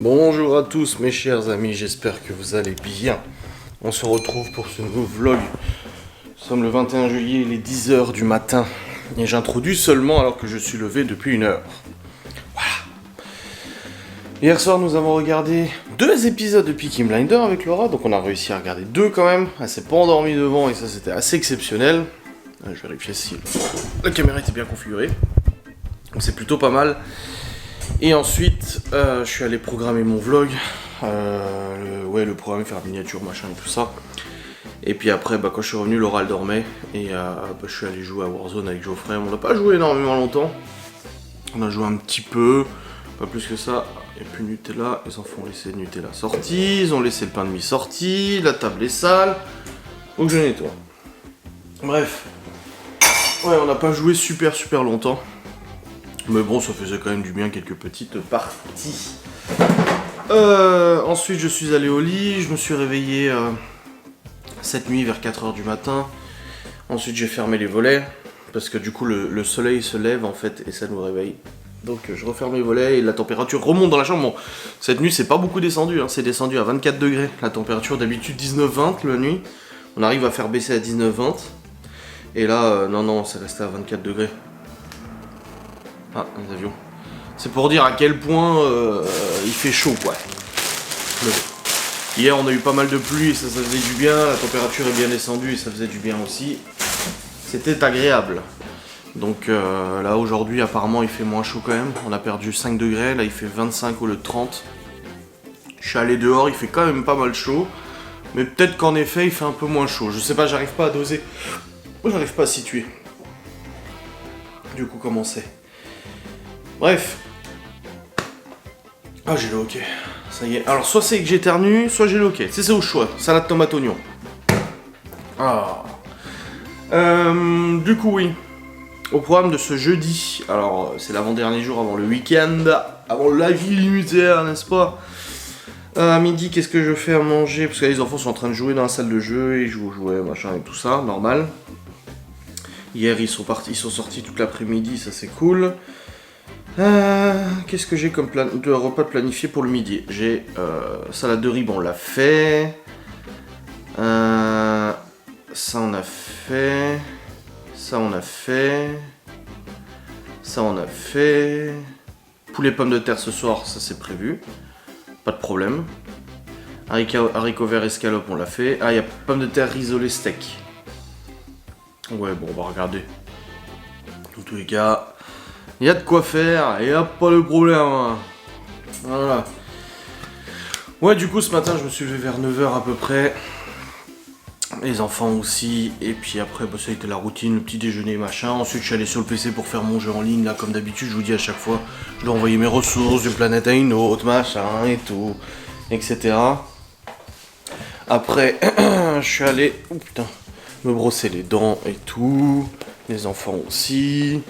Bonjour à tous mes chers amis, j'espère que vous allez bien. On se retrouve pour ce nouveau vlog. Nous sommes le 21 juillet, il est 10h du matin. Et j'introduis seulement alors que je suis levé depuis 1 heure. Voilà. Hier soir nous avons regardé 2 épisodes de Peaky Blinders avec Laura. Donc on a réussi à regarder 2 quand même. Elle s'est pas endormie devant et ça c'était assez exceptionnel. Je vérifie si la caméra était bien configurée. Donc c'est plutôt pas mal. Et ensuite, je suis allé programmer mon vlog, le programmer, faire la miniature, machin et tout ça. Et puis après, quand je suis revenu, Laura elle dormait, et je suis allé jouer à Warzone avec Geoffrey. On n'a pas joué énormément longtemps, on a joué un petit peu, pas plus que ça. Et puis Nutella, les enfants ont laissé Nutella sorti, ils ont laissé le pain de mie sorti, la table est sale, donc je nettoie. Bref, ouais, on n'a pas joué super longtemps. Mais bon, ça faisait quand même du bien, quelques petites parties. Ensuite, je suis allé au lit, je me suis réveillé cette nuit vers 4h du matin. Ensuite, j'ai fermé les volets, parce que du coup, le soleil se lève en fait, et ça nous réveille. Donc, je referme les volets et la température remonte dans la chambre. Bon, cette nuit, c'est pas beaucoup descendu, hein, c'est descendu à 24 degrés. La température d'habitude 19-20 la nuit. On arrive à faire baisser à 19-20. Et là, non, c'est resté à 24 degrés. Ah, les avions. C'est pour dire à quel point il fait chaud, quoi. Mais bon. Hier, on a eu pas mal de pluie et ça faisait du bien. La température est bien descendue et ça faisait du bien aussi. C'était agréable. Donc là, aujourd'hui, apparemment, il fait moins chaud quand même. On a perdu 5 degrés. Là, il fait 25 au lieu de 30. Je suis allé dehors, il fait quand même pas mal chaud. Mais peut-être qu'en effet, il fait un peu moins chaud. Je sais pas, j'arrive pas à doser. Moi, j'arrive pas à situer. Du coup, comment c'est ? Bref. Ah, j'ai le hockey. Ça y est. Alors, soit c'est que j'éternue, soit j'ai le hockey. C'est au choix. Salade, tomate, oignon. Ah. Du coup, oui. Au programme de ce jeudi. Alors, c'est l'avant-dernier jour avant le week-end. Avant la vie limitée, n'est-ce pas ? À midi, qu'est-ce que je fais à manger ? Parce que les enfants sont en train de jouer dans la salle de jeu. Ils jouent aux jouets, machin et tout ça. Normal. Hier, ils sont sortis toute l'après-midi. Ça, c'est cool. Qu'est-ce que j'ai comme de repas planifié pour le midi ? J'ai salade de riz, on l'a fait. Ça on a fait. Ça on a fait. Ça on a fait. Poulet pommes de terre ce soir, ça c'est prévu. Pas de problème. Haricots verts escalope, on l'a fait. Ah, il y a pommes de terre rissolées steak. Ouais, bon, on va regarder. Dans tous les cas. Il y a de quoi faire, et y a pas de problème. Hein. Voilà. Ouais, du coup, ce matin, je me suis levé vers 9h à peu près. Les enfants aussi. Et puis après, ça a été la routine, le petit déjeuner, machin. Ensuite, je suis allé sur le PC pour faire mon jeu en ligne, là, comme d'habitude. Je vous dis à chaque fois, je dois envoyer mes ressources d'une planète à une autre, machin, et tout, etc. Après, je suis allé me brosser les dents et tout. Les enfants aussi.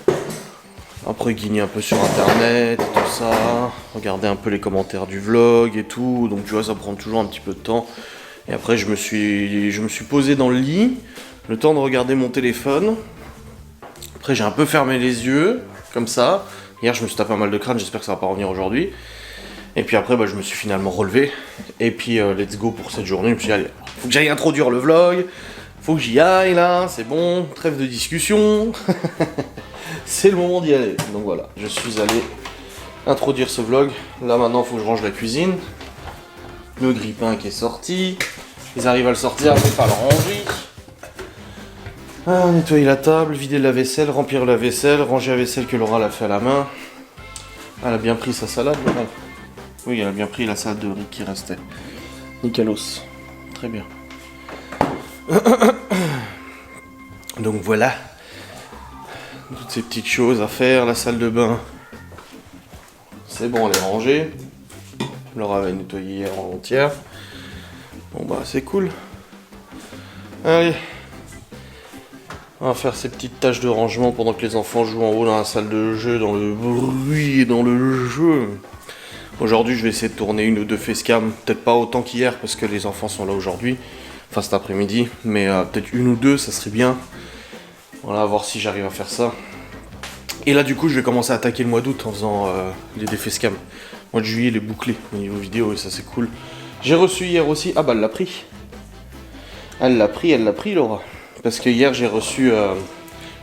Après, guigner un peu sur internet, et tout ça, regarder un peu les commentaires du vlog et tout, donc tu vois, ça prend toujours un petit peu de temps. Et après, je me suis posé dans le lit, le temps de regarder mon téléphone. Après, j'ai un peu fermé les yeux, comme ça. Hier, je me suis tapé un mal de crâne, j'espère que ça va pas revenir aujourd'hui. Et puis après, je me suis finalement relevé. Et puis, let's go pour cette journée. Je me suis dit, allez, faut que j'aille introduire le vlog, faut que j'y aille là, c'est bon, trêve de discussion. C'est le moment d'y aller. Donc voilà, je suis allé introduire ce vlog. Là maintenant, il faut que je range la cuisine. Le grille-pain qui est sorti. Ils arrivent à le sortir, mais pas le ranger. Nettoyer la table, vider la vaisselle, remplir la vaisselle, ranger la vaisselle que Laura l'a fait à la main. Elle a bien pris sa salade, Laura. Oui, elle a bien pris la salade de riz qui restait. Nickelos. Très bien. Donc voilà. Toutes ces petites choses à faire, la salle de bain. C'est bon, elle est rangée. Laura avait nettoyé hier en entière. Bon c'est cool. Allez. On va faire ces petites tâches de rangement pendant que les enfants jouent en haut dans la salle de jeu, dans le bruit et dans le jeu. Aujourd'hui, je vais essayer de tourner 1 ou 2 facecam. Peut-être pas autant qu'hier parce que les enfants sont là aujourd'hui. Enfin, cet après-midi. Mais peut-être 1 ou 2, ça serait bien. Voilà, voir si j'arrive à faire ça. Et là, du coup, je vais commencer à attaquer le mois d'août en faisant des facecam. mois de juillet, il est bouclé au niveau vidéo et ça c'est cool. J'ai reçu hier aussi... Ah bah elle l'a pris. Elle l'a pris Laura. Parce que hier j'ai reçu...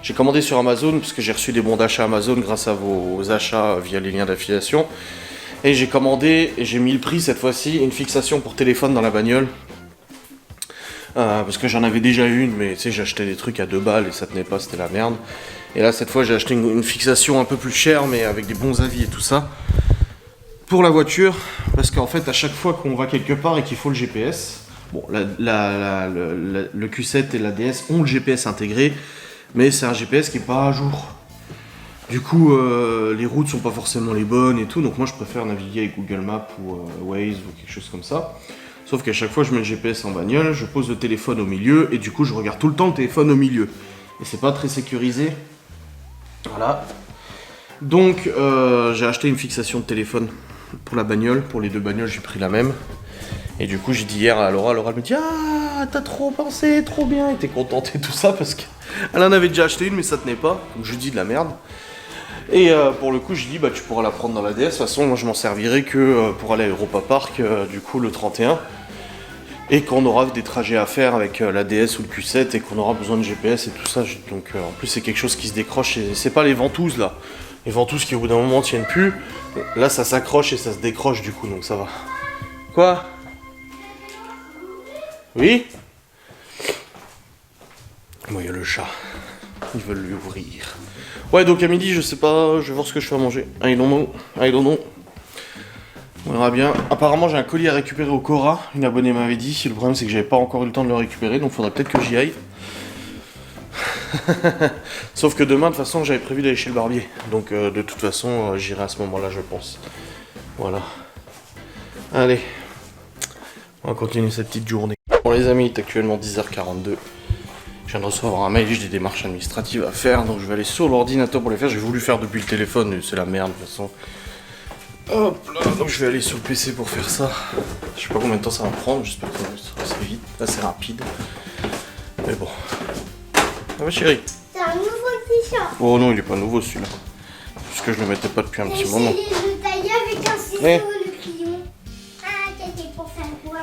j'ai commandé sur Amazon, parce que j'ai reçu des bons d'achat Amazon grâce à vos achats via les liens d'affiliation. Et j'ai commandé, et j'ai mis le prix cette fois-ci, une fixation pour téléphone dans la bagnole. Parce que j'en avais déjà une, mais tu sais, j'achetais des trucs à 2 balles et ça tenait pas, c'était la merde. Et là, cette fois, j'ai acheté une fixation un peu plus chère, mais avec des bons avis et tout ça. Pour la voiture, parce qu'en fait, à chaque fois qu'on va quelque part et qu'il faut le GPS, bon, le Q7 et la DS ont le GPS intégré, mais c'est un GPS qui n'est pas à jour. Du coup, les routes sont pas forcément les bonnes et tout, donc moi je préfère naviguer avec Google Maps ou Waze ou quelque chose comme ça. Sauf qu'à chaque fois je mets le GPS en bagnole, je pose le téléphone au milieu et du coup je regarde tout le temps le téléphone au milieu. Et c'est pas très sécurisé. Voilà. Donc j'ai acheté une fixation de téléphone pour la bagnole, pour les 2 bagnoles j'ai pris la même. Et du coup j'ai dit hier à Laura elle me dit ah t'as trop pensé, trop bien, elle était contente et tout ça parce qu'elle en avait déjà acheté une mais ça tenait pas, donc je lui dis de la merde. Et pour le coup, je dis, bah tu pourras la prendre dans la DS. De toute façon, moi je m'en servirai que pour aller à Europa Park, du coup le 31. Et qu'on aura des trajets à faire avec la DS ou le Q7 et qu'on aura besoin de GPS et tout ça. Donc en plus, c'est quelque chose qui se décroche. Et c'est pas les ventouses là. Les ventouses qui au bout d'un moment tiennent plus. Là, ça s'accroche et ça se décroche du coup, donc ça va. Quoi? Oui? Bon, il y a le chat. Ils veulent lui ouvrir. Ouais, donc à midi, je sais pas, je vais voir ce que je fais à manger. I don't know. On verra bien. Apparemment, j'ai un colis à récupérer au Cora. Une abonnée m'avait dit. Le problème, c'est que j'avais pas encore eu le temps de le récupérer, donc faudrait peut-être que j'y aille. Sauf que demain, de toute façon, j'avais prévu d'aller chez le barbier. Donc, de toute façon, j'irai à ce moment-là, je pense. Voilà. Allez. On va continuer cette petite journée. Bon, les amis, il est actuellement 10h42. Je viens de recevoir un mail, j'ai des démarches administratives à faire, donc je vais aller sur l'ordinateur pour les faire. J'ai voulu faire depuis le téléphone, c'est la merde de toute façon. Hop là, donc je vais aller sur le PC pour faire ça. Je sais pas combien de temps ça va me prendre, j'espère que ça va assez vite, assez rapide. Mais bon. Ah ouais chérie. C'est un nouveau t-shirt. Oh non, il est pas nouveau celui-là. Puisque je le mettais pas depuis un petit moment. J'ai le taillé avec un ciseau, le crayon. Ah, c'était pour faire quoi?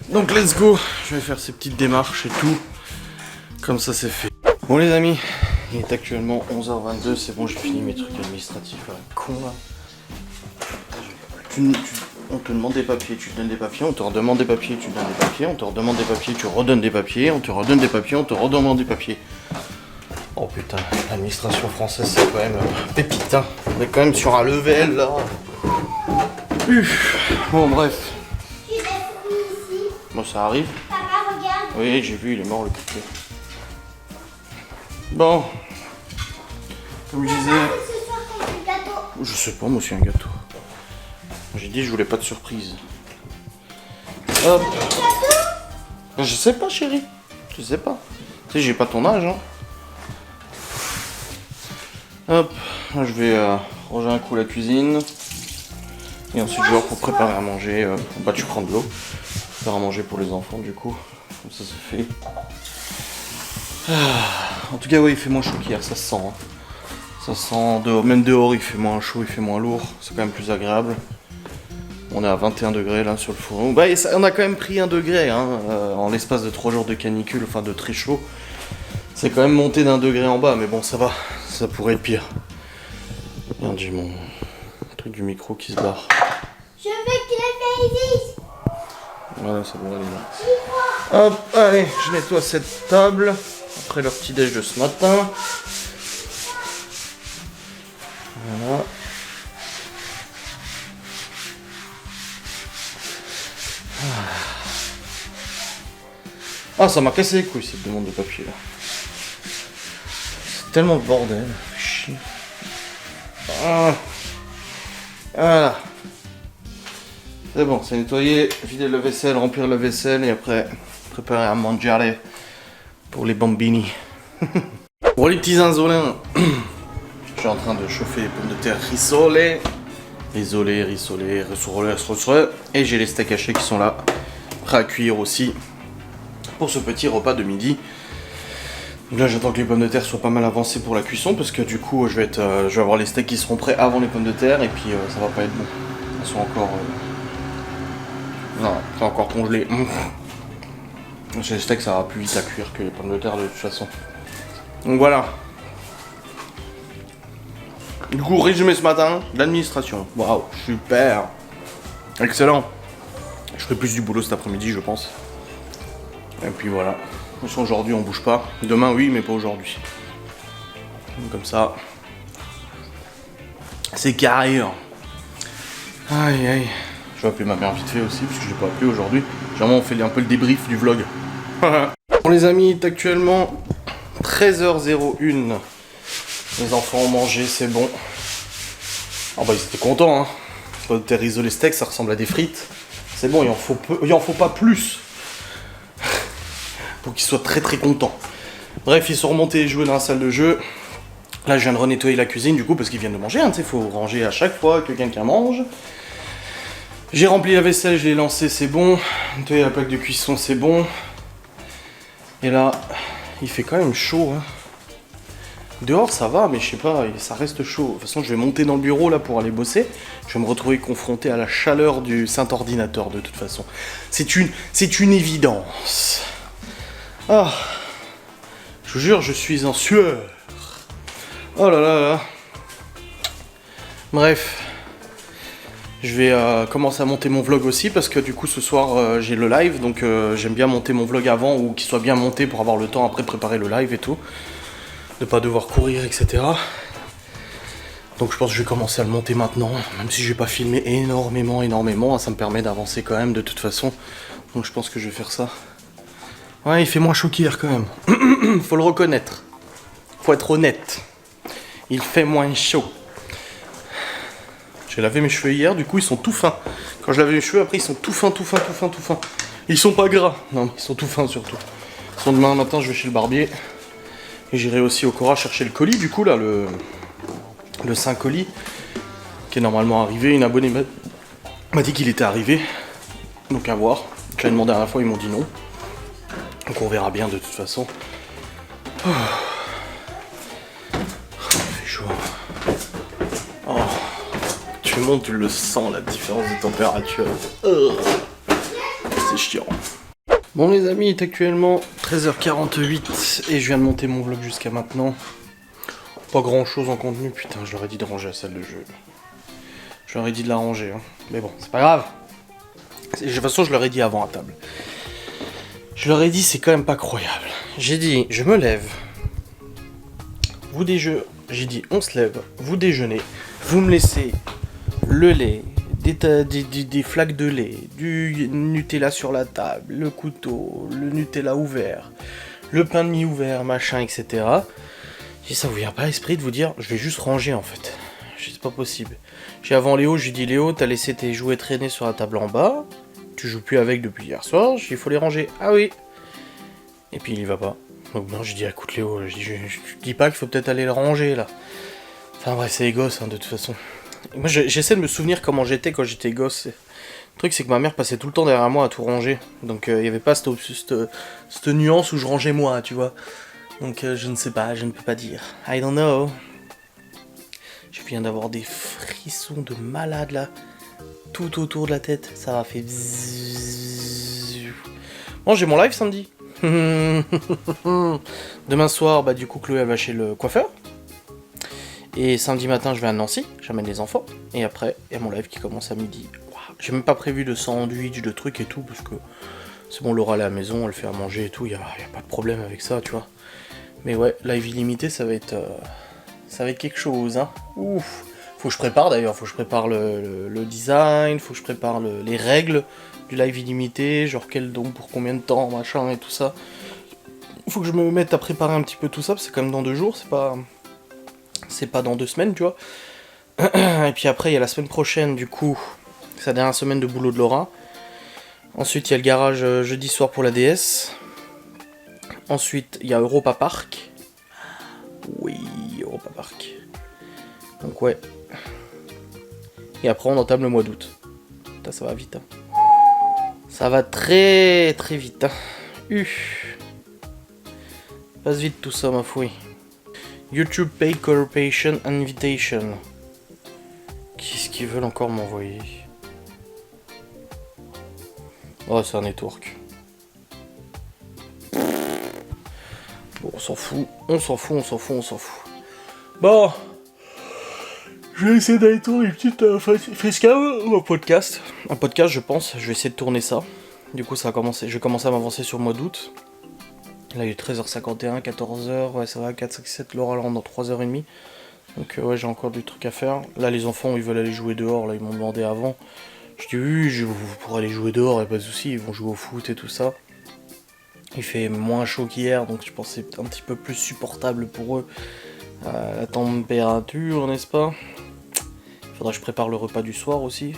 Donc let's go, je vais faire ces petites démarches et tout. Comme ça c'est fait. Bon les amis, il est actuellement 11h22, c'est bon, j'ai fini mes trucs administratifs. Con là. On te demande des papiers, tu te donnes des papiers, on te redemande des papiers, tu te donnes des papiers, on te redemande des papiers, tu redonnes des papiers, on te redonne des papiers, on te redemande des papiers. Oh putain, l'administration française c'est quand même pépite, hein. On est quand même sur un level là. Bon bref. Bon, ça arrive. Papa, regarde. Oui, j'ai vu, il est mort le piquet. Bon. Comme je disais. Ce soir, t'as du gâteau. Je sais pas, moi aussi un gâteau. J'ai dit, je voulais pas de surprise. Hop. Je sais pas, chérie. Je sais pas. Tu sais, j'ai pas ton âge, hein. Hop. Je vais ranger un coup la cuisine. Et ensuite, je vais voir pour préparer à manger. Bah, tu prends de l'eau. Faire à manger pour les enfants du coup, comme ça c'est fait. En tout cas oui, il fait moins chaud qu'hier, ça se sent. Hein. Ça se sent, même dehors il fait moins chaud, il fait moins lourd, c'est quand même plus agréable. On est à 21 degrés là sur le fourneau. Bah, on a quand même pris 1 degré hein, en l'espace de 3 jours de canicule, enfin de très chaud. C'est quand même monté d'1 degré en bas, mais bon ça va, ça pourrait être pire. Merde, j'ai mon truc du micro qui se barre. Je veux qu'il ait fait ici. Voilà, ça devrait aller là. Hop, allez, je nettoie cette table après leur petit déj de ce matin. Voilà. Ah, ça m'a cassé les couilles cette demande de papier là. C'est tellement le bordel, chier. Ah. Voilà. C'est bon, c'est nettoyé, vider le vaisselle, remplir le vaisselle et après préparer à manger pour les bambini. Pour les petits insolents, je suis en train de chauffer les pommes de terre rissolées. Rissolées. Et j'ai les steaks hachés qui sont là, prêts à cuire aussi pour ce petit repas de midi. Donc là j'attends que les pommes de terre soient pas mal avancées pour la cuisson parce que du coup je vais avoir les steaks qui seront prêts avant les pommes de terre et puis ça va pas être bon. Elles sont encore... Non, c'est encore congelé. Chez les steaks ça va plus vite à cuire que les pommes de terre de toute façon. Donc voilà. Du coup résumé ce matin, l'administration. Waouh, super. Excellent. Je ferai plus du boulot cet après-midi je pense. Et puis voilà. Aujourd'hui on bouge pas. Demain oui mais pas aujourd'hui. Comme ça. C'est carré. Aïe aïe. Je vais appeler ma mère vite fait aussi parce que je l'ai pas appelé aujourd'hui. Généralement on fait un peu le débrief du vlog. Bon les amis, il est actuellement 13h01. Les enfants ont mangé, c'est bon. Ah bah ils étaient contents hein. Pommes de terre rissolées steak, ça ressemble à des frites. C'est bon, il en faut pas plus. Pour qu'ils soient très très contents. Bref, ils sont remontés jouer dans la salle de jeu. Là, je viens de renettoyer la cuisine du coup parce qu'ils viennent de manger. Hein, tu sais, faut ranger à chaque fois que quelqu'un mange. J'ai rempli la vaisselle, je l'ai lancée, c'est bon. Nettoyer la plaque de cuisson, c'est bon. Et là, il fait quand même chaud. Hein. Dehors, ça va, mais je sais pas, ça reste chaud. De toute façon, je vais monter dans le bureau là pour aller bosser. Je vais me retrouver confronté à la chaleur du saint ordinateur de toute façon. C'est une évidence. Ah, je vous jure, je suis en sueur. Oh là là là. Bref, je vais commencer à monter mon vlog aussi parce que du coup ce soir j'ai le live, donc j'aime bien monter mon vlog avant ou qu'il soit bien monté pour avoir le temps après de préparer le live et tout, de pas devoir courir, etc. Donc je pense que je vais commencer à le monter maintenant, même si je vais pas filmer énormément, ça me permet d'avancer quand même de toute façon. Donc je pense que je vais faire ça. Ouais, il fait moins chaud qu'hier quand même. Faut le reconnaître. Faut être honnête. Il fait moins chaud. J'ai lavé mes cheveux hier, du coup ils sont tout fins. Quand je lave mes cheveux, après ils sont tout fins. Ils sont pas gras. Non, mais ils sont tout fins surtout. Sinon demain matin je vais chez le barbier. Et j'irai aussi au Cora chercher le colis, du coup là, le Saint colis. Qui est normalement arrivé. Une abonnée m'a dit qu'il était arrivé. Donc à voir. J'avais demandé à la fois, ils m'ont dit non. Donc on verra bien de toute façon. Oh. Il fait chaud. Oh. Tu montes, tu le sens la différence de température. C'est chiant. Bon les amis, il est actuellement 13h48 et je viens de monter mon vlog jusqu'à maintenant. Pas grand chose en contenu, putain, je leur ai dit de ranger la salle de jeu. Je leur ai dit de la ranger, hein. Mais bon, c'est pas grave. De toute façon, je leur ai dit avant à table. Je leur ai dit, c'est quand même pas croyable. J'ai dit, je me lève. Vous déjeunez. J'ai dit, on se lève. Vous déjeunez. Vous me laissez le lait, des flaques de lait, du Nutella sur la table, le couteau, le Nutella ouvert, le pain de mie ouvert, machin, etc. Et ça vous vient pas à l'esprit de vous dire, je vais juste ranger en fait. C'est pas possible. J'ai avant Léo, je lui dis, Léo, t'as laissé tes jouets traîner sur la table en bas. Tu joues plus avec depuis hier soir, il faut les ranger. Ah oui. Et puis il y va pas. Donc non, je dis écoute Léo, je dis pas qu'il faut peut-être aller le ranger là. Enfin bref, c'est les gosses hein, de toute façon. Et moi j'essaie de me souvenir comment j'étais quand j'étais gosse. Le truc c'est que ma mère passait tout le temps derrière moi à tout ranger. Donc il y avait pas cette nuance où je rangeais moi, tu vois. Donc je ne sais pas, je ne peux pas dire. I don't know. Je viens d'avoir des frissons de malade là. Tout autour de la tête, ça m'a fait bzzz. Bon, j'ai mon live samedi. Demain soir, bah du coup Chloé elle va chez le coiffeur. Et samedi matin je vais à Nancy, j'amène les enfants. Et après, il y a mon live qui commence à midi. J'ai même pas prévu de sandwich, de trucs et tout, parce que c'est bon, Laura elle est à la maison, elle fait à manger et tout, y a pas de problème avec ça, tu vois. Mais ouais, live illimité, ça va être quelque chose, hein. Ouf. Faut que je prépare d'ailleurs, faut que je prépare le design, faut que je prépare les règles du live illimité, genre quel don pour combien de temps, machin et tout ça. Faut que je me mette à préparer un petit peu tout ça, parce que c'est quand même dans 2 jours, c'est pas dans 2 semaines, tu vois. Et puis après, il y a la semaine prochaine, du coup, c'est la dernière semaine de boulot de Laura. Ensuite, il y a le garage jeudi soir pour la DS. Ensuite, il y a Europa Park. Oui, Europa Park. Donc ouais. Et après on entame le mois d'août. Putain, ça va vite. Hein. Ça va très très vite. Hein. Passe vite tout ça, ma fouille. YouTube Pay Corporation Invitation. Qu'est-ce qu'ils veulent encore m'envoyer? Oh, c'est un network. Bon, on s'en fout, on s'en fout, on s'en fout, on s'en fout. Bon, je vais essayer d'aller tourner une petite facecam ou un podcast. Un podcast, je pense, je vais essayer de tourner ça. Du coup, ça a commencé, je vais commencer à m'avancer sur le mois d'août. Là, il est 13h51, 14h, ouais, ça va, 4, 5, 7, l'oral rentre dans 3h30. Donc, ouais, j'ai encore du truc à faire. Là, les enfants, ils veulent aller jouer dehors, là, ils m'ont demandé avant. Je dis oui, vous pourrez aller jouer dehors, y'a pas de soucis, ils vont jouer au foot et tout ça. Il fait moins chaud qu'hier, donc je pense que c'est un petit peu plus supportable pour eux. La température, n'est-ce pas? Il faudra que je prépare le repas du soir aussi.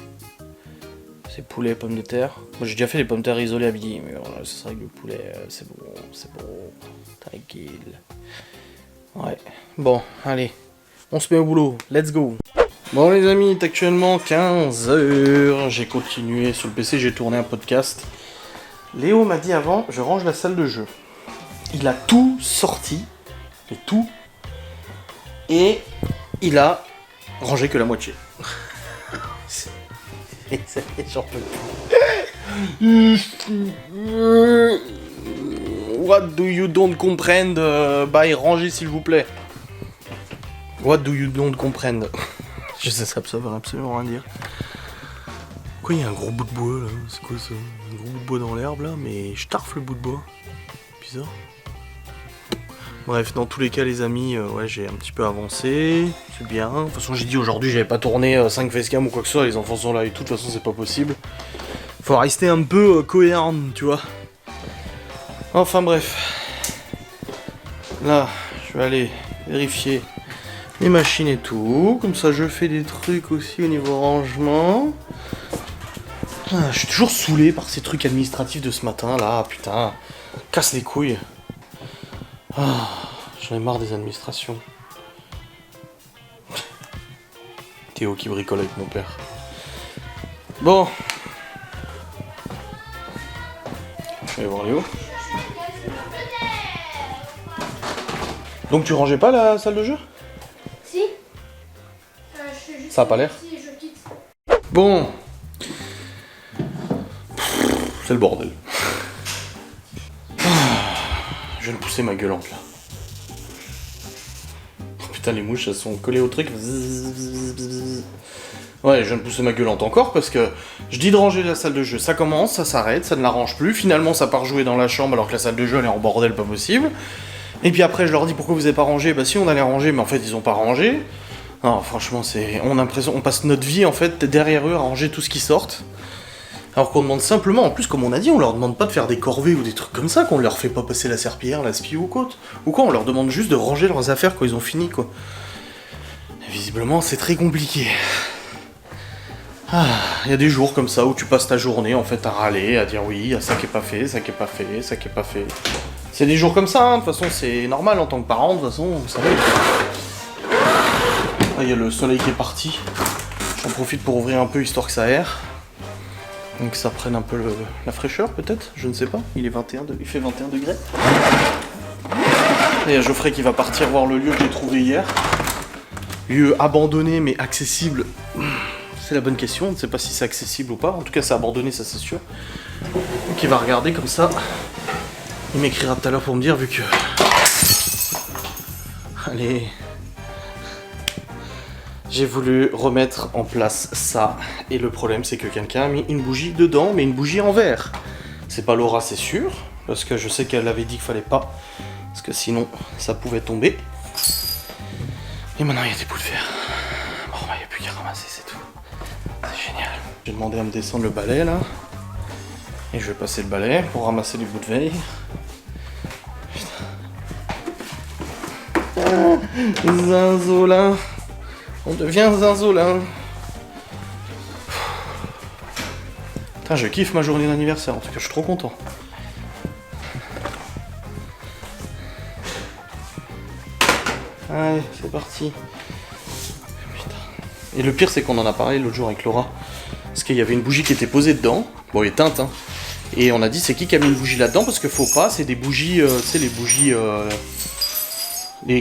C'est poulet, pommes de terre. Moi j'ai déjà fait les pommes de terre isolées à midi, mais voilà, ce sera avec le poulet, c'est bon, tranquille. Ouais, bon, allez, on se met au boulot, let's go. Bon les amis, il est actuellement 15h, j'ai continué sur le PC, j'ai tourné un podcast. Léo m'a dit avant, je range la salle de jeu. Il a tout sorti, et tout, et il a rangé que la moitié. J'en peux plus. What do you don't comprendre by ranger s'il vous plaît. What do you don't comprendre. Je sais ça veut absolument rien dire. Quoi, il y a un gros bout de bois là? C'est quoi ça? Un gros bout de bois dans l'herbe là? Mais je tarfe le bout de bois. Bizarre. Bref, dans tous les cas les amis, ouais, j'ai un petit peu avancé, c'est bien. De toute façon j'ai dit aujourd'hui j'avais pas tourné 5 facecam ou quoi que ce soit, les enfants sont là et tout, de toute façon c'est pas possible. Faut rester un peu cohérent, tu vois. Enfin bref. Là, je vais aller vérifier les machines et tout, comme ça je fais des trucs aussi au niveau rangement. Ah, je suis toujours saoulé par ces trucs administratifs de ce matin là, putain, casse les couilles. Ah, j'en ai marre des administrations. Théo qui bricole avec mon père. Bon. Je vais aller voir Léo. Donc tu rangeais pas la salle de jeu? Si. Ça a pas l'air. Bon. C'est le bordel. Je viens de pousser ma gueulante là. Oh, putain, les mouches elles sont collées au truc. Ouais, je viens de pousser ma gueulante encore parce que je dis de ranger la salle de jeu. Ça commence, ça s'arrête, ça ne l'arrange plus. Finalement, ça part jouer dans la chambre alors que la salle de jeu elle est en bordel, pas possible. Et puis après, je leur dis pourquoi vous avez pas rangé? Bah si, on allait ranger, mais en fait, ils ont pas rangé. Non, franchement, on a l'impression, on passe notre vie en fait derrière eux à ranger tout ce qui sortent. Alors qu'on demande simplement, en plus comme on a dit, on leur demande pas de faire des corvées ou des trucs comme ça, qu'on leur fait pas passer la serpillière, la spie ou quoi. Ou quoi, on leur demande juste de ranger leurs affaires quand ils ont fini quoi. Et visiblement c'est très compliqué. Ah, y a des jours comme ça où tu passes ta journée en fait à râler, à dire oui, y a ça qui est pas fait, ça qui est pas fait, ça qui est pas fait. C'est des jours comme ça, hein. De toute façon c'est normal en tant que parent, de toute façon, vous savez. Là y a le soleil qui est parti. J'en profite pour ouvrir un peu histoire que ça aère. Donc ça prenne un peu la fraîcheur peut-être, je ne sais pas, il fait 21 degrés. Et il y a Geoffrey qui va partir voir le lieu que j'ai trouvé hier. Lieu abandonné mais accessible, c'est la bonne question, on ne sait pas si c'est accessible ou pas, en tout cas c'est abandonné, ça c'est sûr. Donc il va regarder comme ça, il m'écrira tout à l'heure pour me dire vu que... Allez... J'ai voulu remettre en place ça, et le problème c'est que quelqu'un a mis une bougie dedans, mais une bougie en verre. C'est pas Laura, c'est sûr, parce que je sais qu'elle avait dit qu'il fallait pas, parce que sinon ça pouvait tomber. Et maintenant il y a des bouts de verre. Bon bah il n'y a plus qu'à ramasser, c'est tout. C'est génial. J'ai demandé à me descendre le balai là, et je vais passer le balai pour ramasser les bouts de veille. Putain. Zinzolin. On devient zinzolin. Putain, je kiffe ma journée d'anniversaire, en tout cas, je suis trop content. Allez, c'est parti. Putain. Et le pire, c'est qu'on en a parlé l'autre jour avec Laura. Parce qu'il y avait une bougie qui était posée dedans. Bon, éteinte, hein. Et on a dit c'est qui a mis une bougie là-dedans parce qu'il faut pas, c'est des bougies, tu sais les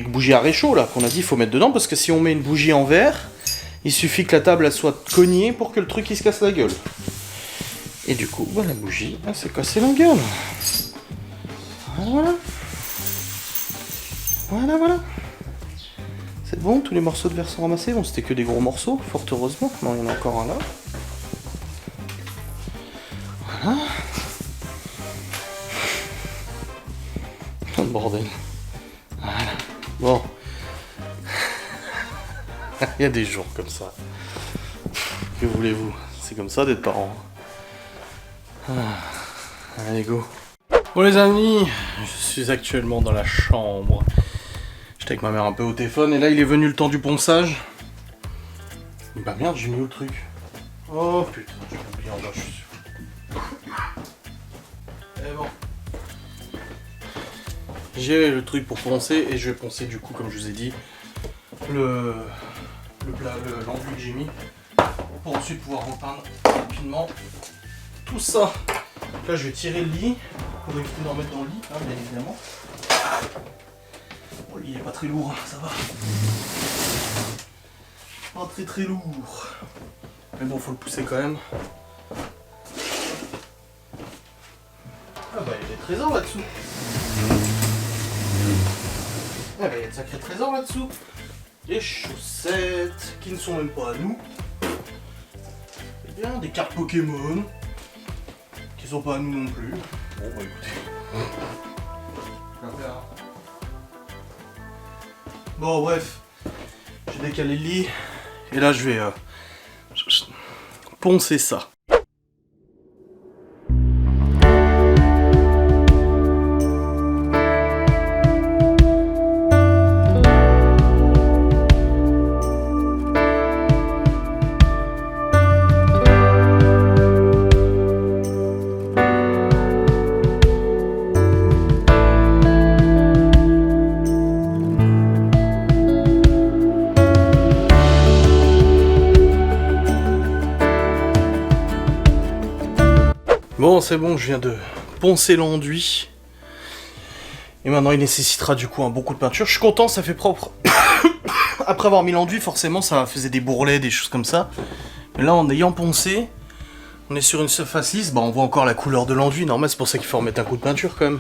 bougies à réchaud là qu'on a dit il faut mettre dedans parce que si on met une bougie en verre, il suffit que la table elle soit cognée pour que le truc il se casse la gueule. Et du coup, bah, la bougie elle s'est cassée la gueule. Voilà. Voilà. C'est bon, tous les morceaux de verre sont ramassés. Bon, c'était que des gros morceaux, fort heureusement. Non, il y en a encore un là. Voilà. Oh, le bordel. Voilà. Bon. Il y a des jours comme ça. Que voulez-vous? C'est comme ça d'être parent. Allez, go. Bon les amis, je suis actuellement dans la chambre. J'étais avec ma mère un peu au téléphone et là il est venu le temps du ponçage. Bah merde, j'ai mis où le truc? Oh putain, j'ai oublié en bas, je suis sûr. Et bon. J'ai le truc pour poncer et je vais poncer du coup, comme je vous ai dit, l'enduit que j'ai mis pour ensuite pouvoir repeindre rapidement tout ça. Là je vais tirer le lit pour éviter d'en mettre dans le lit, hein, bien évidemment. Bon, le lit est pas très lourd, ça va. Pas très lourd. Mais bon, faut le pousser quand même. Ah bah il y a des trésors là-dessous. Ah bah il y a de sacrés trésors là-dessous. Des chaussettes qui ne sont même pas à nous. Et bien des cartes Pokémon qui sont pas à nous non plus. Bon bah écoutez. Bon bref, j'ai décalé le lit et là je vais poncer ça. Bon, c'est bon, je viens de poncer l'enduit. Et maintenant, il nécessitera du coup un bon coup de peinture. Je suis content, ça fait propre. Après avoir mis l'enduit, forcément, ça faisait des bourrelets, des choses comme ça. Mais là, en ayant poncé, on est sur une surface lisse. Bah, on voit encore la couleur de l'enduit. Normal, c'est pour ça qu'il faut remettre un coup de peinture quand même.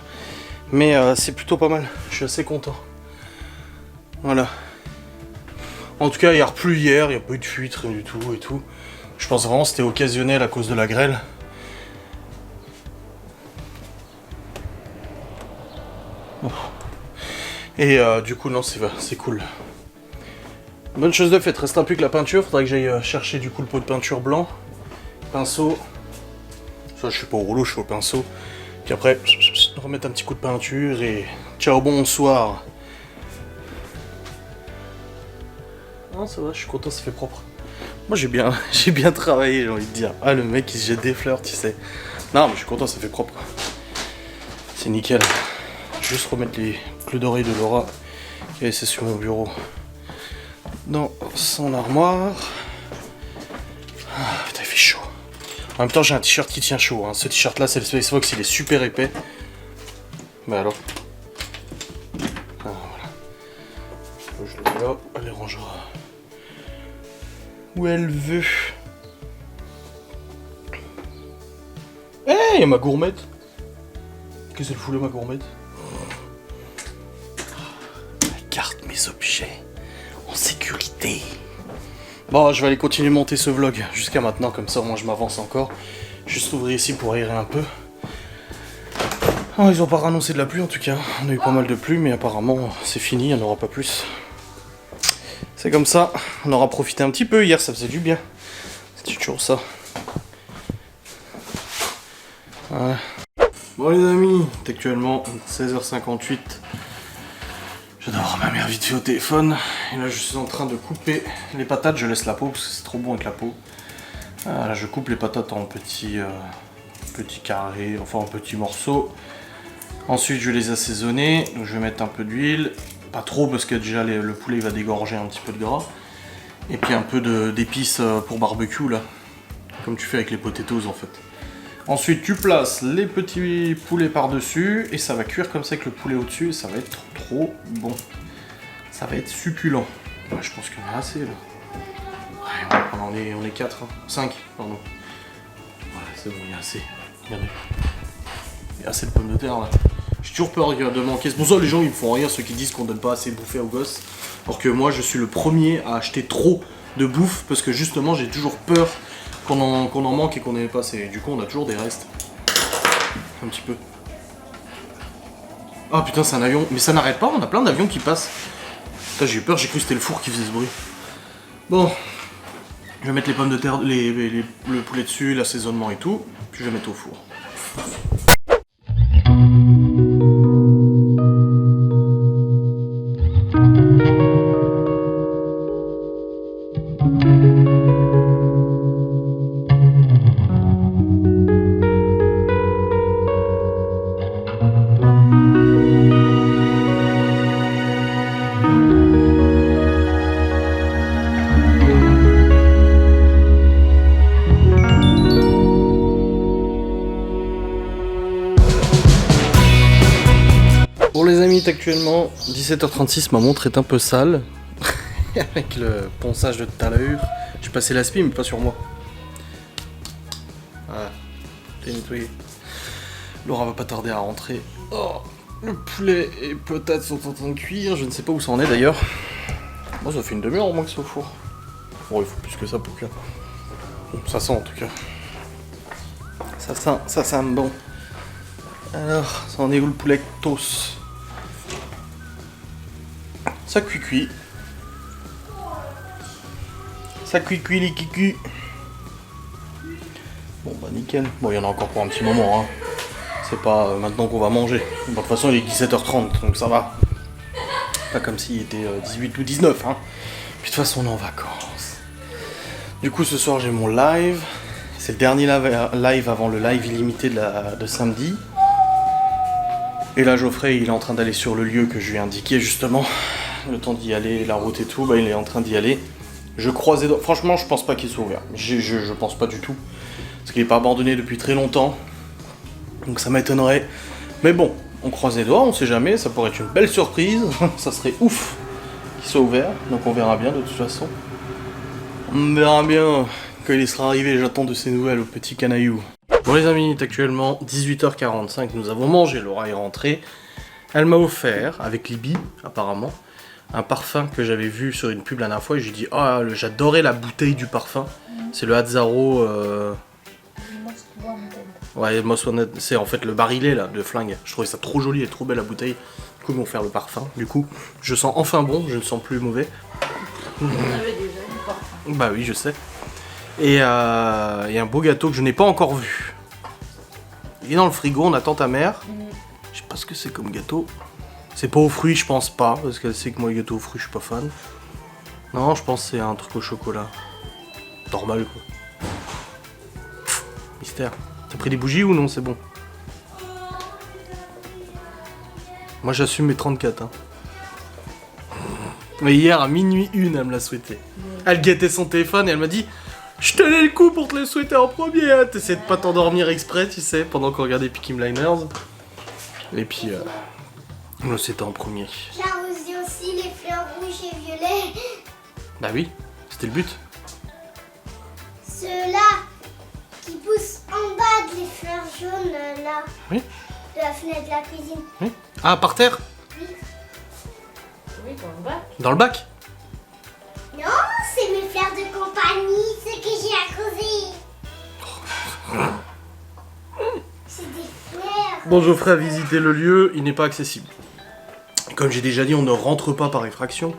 Mais c'est plutôt pas mal. Je suis assez content. Voilà. En tout cas, il y a replu hier. Il n'y a pas eu de fuite, rien du tout et tout. Je pense vraiment que c'était occasionnel à cause de la grêle. Et du coup non c'est cool. Bonne chose de faite, reste plus que la peinture, faudrait que j'aille chercher du coup le pot de peinture blanc, pinceau, ça je suis pas au rouleau, je suis au pinceau, puis après remettre un petit coup de peinture et ciao bonsoir. Non ça va, je suis content, ça fait propre. Moi j'ai bien travaillé, j'ai envie de dire. Ah le mec il se jette des fleurs tu sais. Non mais je suis content, ça fait propre. C'est nickel. Juste remettre les clous d'oreilles de Laura qui est laissé sur mon bureau dans son armoire. Ah, putain, il fait chaud. En même temps, j'ai un t-shirt qui tient chaud. Hein. Ce t-shirt là, c'est le Space Fox, il est super épais. Bah alors. Ah, voilà. Je le mets là, elle les rangera où elle veut. Eh, hey, il y a ma gourmette. Qu'est-ce qu'elle fout là, ma gourmette? Mes objets en sécurité. Bon, je vais aller continuer de monter ce vlog jusqu'à maintenant, comme ça, moi je m'avance encore. Juste ouvrir ici pour aérer un peu. Oh, ils ont pas annoncé de la pluie en tout cas. On a eu pas mal de pluie, mais apparemment c'est fini, il n'y en aura pas plus. C'est comme ça, on aura profité un petit peu hier, ça faisait du bien. C'était toujours ça. Voilà. Bon les amis, c'est actuellement 16h58. Je dois avoir ma mère vite fait au téléphone. Et là je suis en train de couper les patates. Je laisse la peau parce que c'est trop bon avec la peau. Là je coupe les patates en petits carrés, enfin en petits morceaux. Ensuite je vais les assaisonner. Donc je vais mettre un peu d'huile. Pas trop parce que déjà le poulet va dégorger un petit peu de gras. Et puis un peu d'épices pour barbecue là. Comme tu fais avec les potatoes en fait. Ensuite, tu places les petits poulets par-dessus et ça va cuire comme ça avec le poulet au-dessus et ça va être trop bon. Ça va être succulent. Ouais, je pense qu'il y en a assez là. Ouais, on est 4, hein. 5, pardon. Ouais, c'est bon, il y a assez. Regardez. Il y a assez de pommes de terre là. J'ai toujours peur de manquer. C'est pour ça que les gens ils me font rire, ceux qui disent qu'on donne pas assez bouffer aux gosses. Alors que moi je suis le premier à acheter trop de bouffe parce que justement j'ai toujours peur qu'on en manque et qu'on n'ait pas assez. Du coup on a toujours des restes. Un petit peu. Ah putain c'est un avion. Mais ça n'arrête pas, on a plein d'avions qui passent. Putain j'ai eu peur, j'ai cru que c'était le four qui faisait ce bruit. Bon. Je vais mettre les pommes de terre, le poulet dessus, l'assaisonnement et tout. Puis je vais mettre au four. Bon les amis, actuellement 17h36, ma montre est un peu sale. Avec le ponçage de tout à l'heure. J'ai passé l'aspi mais pas sur moi. Voilà, c'est nettoyé. Laura va pas tarder à rentrer. Oh, le poulet et patates sont en train de cuire, je ne sais pas où ça en est d'ailleurs. Bon ça fait une demi-heure au moins que c'est au four. Bon il faut plus que ça pour cuire. Bon, ça sent en tout cas. Ça sent bon. Alors, ça en est où le poulet toast? Ça cuit. Ça cuit les kikis. Bon bah nickel. Bon il y en a encore pour un petit moment hein. C'est pas maintenant qu'on va manger. Bon, de toute façon il est 17h30 donc ça va. Pas comme s'il était 18 ou 19 hein. Puis de toute façon on est en vacances. Du coup ce soir j'ai mon live. C'est le dernier live avant le live illimité de samedi. Et là Geoffrey il est en train d'aller sur le lieu que je lui ai indiqué justement. Le temps d'y aller, la route et tout, bah il est en train d'y aller. Je croise les doigts. Franchement je pense pas qu'il soit ouvert. Je pense pas du tout. Parce qu'il est pas abandonné depuis très longtemps. Donc ça m'étonnerait. Mais bon, on croise les doigts, on sait jamais, ça pourrait être une belle surprise. Ça serait ouf qu'il soit ouvert. Donc on verra bien de toute façon. On verra bien quand il sera arrivé, j'attends de ses nouvelles au petit canaillou. Bon les amis, il est actuellement 18h45, nous avons mangé, Laura est rentrée. Elle m'a offert, avec Libby apparemment, un parfum que j'avais vu sur une pub la dernière fois et j'ai dit ah oh, j'adorais la bouteille du parfum. C'est le Hazzaro. Ouais, Most Wanted, c'est en fait le barillet là de flingue. Je trouvais ça trop joli et trop belle la bouteille. Du coup ils vont faire le parfum. Du coup je sens enfin bon, je ne sens plus mauvais. On avait déjà du parfum. Bah oui je sais. Et il y a un beau gâteau que je n'ai pas encore vu. Il est dans le frigo, on attend ta mère. Je sais pas ce que c'est comme gâteau. C'est pas aux fruits, je pense pas, parce qu'elle sait que moi les gâteaux aux fruits je suis pas fan. Non, je pense que c'est un truc au chocolat. Normal quoi. Mystère. T'as pris des bougies ou non? C'est bon. Moi j'assume mes 34 hein. Mais hier à minuit 1 elle me l'a souhaité. Elle guettait son téléphone et elle m'a dit je tenais le coup pour te le souhaiter en premier hein. T'essayais de pas t'endormir exprès tu sais pendant qu'on regardait Peaky Blinders. Et puis c'était en premier. J'ai arrosé aussi les fleurs rouges et violets. Bah oui, c'était le but. Ceux-là qui poussent en bas des fleurs jaunes là. Oui. De la fenêtre de la cuisine. Oui. Ah par terre? Oui, dans le bac. Dans le bac? Non, c'est mes fleurs de compagnie, ce que j'ai arrosé. C'est des fleurs. Bon, Geoffrey a visité le lieu, il n'est pas accessible. Comme j'ai déjà dit, on ne rentre pas par effraction.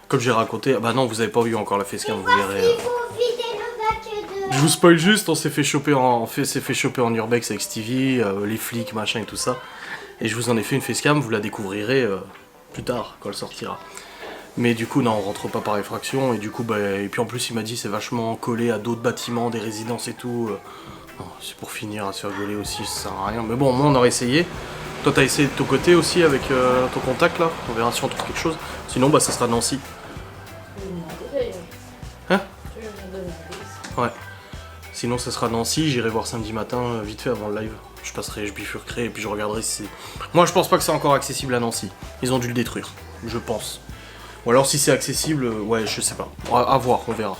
Comme j'ai raconté, bah non, vous avez pas vu encore la facecam, vous verrez. Il faut vider le bac de... Je vous spoil juste, on s'est fait choper en urbex avec Stevie, les flics, machin et tout ça. Et je vous en ai fait une facecam, vous la découvrirez plus tard, quand elle sortira. Mais du coup, non, on rentre pas par effraction. Et du coup, bah, et puis en plus, il m'a dit c'est vachement collé à d'autres bâtiments, des résidences et tout. Non, c'est pour finir à se faire gueuler aussi, ça sert à rien. Mais bon, moi, on aurait essayé. Toi, t'as essayé de ton côté aussi avec ton contact là. On verra si on trouve quelque chose. Sinon, bah, ça sera Nancy. Je vais demander d'ailleurs. Hein? Je vais demander. Ouais. Sinon ça sera Nancy, j'irai voir samedi matin, vite fait avant le live. Je passerai, je bifurquerai et puis je regarderai si c'est... Moi je pense pas que c'est encore accessible à Nancy. Ils ont dû le détruire, je pense. Ou alors si c'est accessible, ouais je sais pas. À voir, on verra.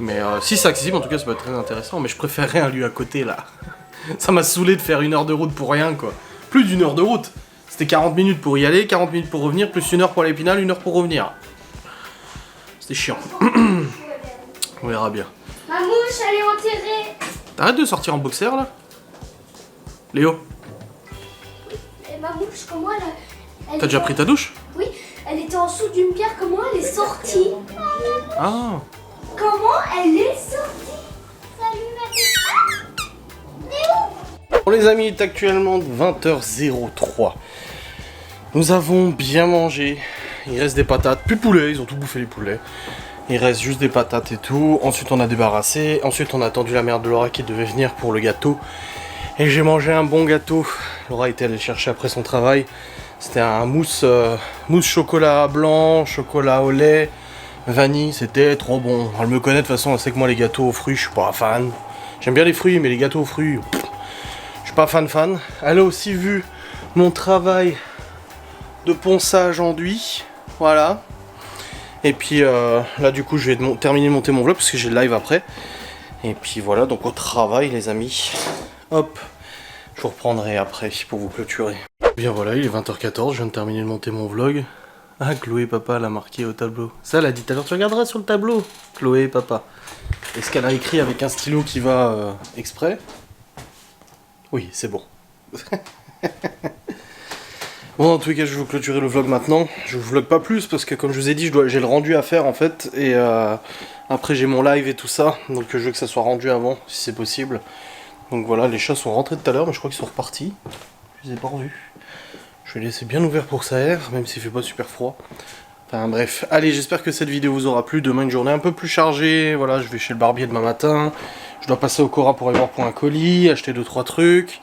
Mais si c'est accessible en tout cas ça peut être très intéressant. Mais je préférerais un lieu à côté là. Ça m'a saoulé de faire 1 heure de route pour rien quoi. Plus d'1 heure de route. C'était 40 minutes pour y aller, 40 minutes pour revenir, plus 1 heure pour l'Épinal, 1 heure pour revenir. C'était chiant. On verra bien. Ma mouche, elle est enterrée. T'arrêtes de sortir en boxer là Léo, Et ma mouche, comment elle t'as déjà pris ta douche? Oui, elle était en dessous d'une pierre, comment elle est sortie? Ah. Comment elle est sortie? Salut ma petite. Bon les amis, il est actuellement 20h03. Nous avons bien mangé. Il reste des patates, plus de poulet, ils ont tout bouffé les poulets. Il reste juste des patates et tout. Ensuite on a débarrassé. Ensuite on a attendu la mère de Laura qui devait venir pour le gâteau. Et j'ai mangé un bon gâteau. Laura était allée le chercher après son travail. C'était un mousse chocolat blanc, chocolat au lait, vanille. C'était trop bon. Elle me connaît de toute façon, elle sait que moi les gâteaux aux fruits, je suis pas fan. J'aime bien les fruits, mais les gâteaux aux fruits, je suis pas fan. Elle a aussi vu mon travail de ponçage enduit. Voilà. Et puis là du coup je vais terminer de monter mon vlog parce que j'ai le live après. Et puis voilà, donc au travail les amis. Hop, je vous reprendrai après pour vous clôturer. Bien voilà, il est 20h14, je viens de terminer de monter mon vlog. Ah, Chloé papa l'a marqué au tableau. Ça elle a dit tout à l'heure, tu regarderas sur le tableau. Chloé papa. Est-ce qu'elle a écrit avec un stylo qui va exprès? Oui, c'est bon. Bon, en tout cas, je vais vous clôturer le vlog maintenant. Je vous vlog pas plus parce que, comme je vous ai dit, j'ai le rendu à faire en fait. Et après, j'ai mon live et tout ça. Donc, je veux que ça soit rendu avant, si c'est possible. Donc voilà, les chats sont rentrés tout à l'heure, mais je crois qu'ils sont repartis. Je les ai pas revus. Je vais laisser bien ouvert pour que ça aère, même s'il fait pas super froid. Enfin bref, allez, j'espère que cette vidéo vous aura plu. Demain, une journée un peu plus chargée. Voilà, je vais chez le barbier demain matin. Je dois passer au Cora pour aller voir pour un colis, acheter 2-3 trucs.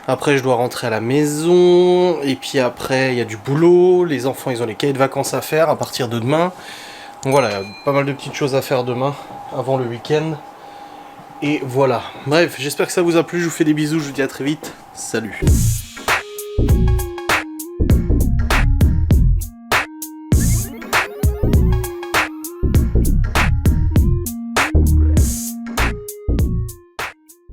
Après, je dois rentrer à la maison. Et puis après, il y a du boulot. Les enfants, ils ont les cahiers de vacances à faire à partir de demain. Donc voilà, il y a pas mal de petites choses à faire demain, avant le week-end. Et voilà. Bref, j'espère que ça vous a plu. Je vous fais des bisous. Je vous dis à très vite. Salut.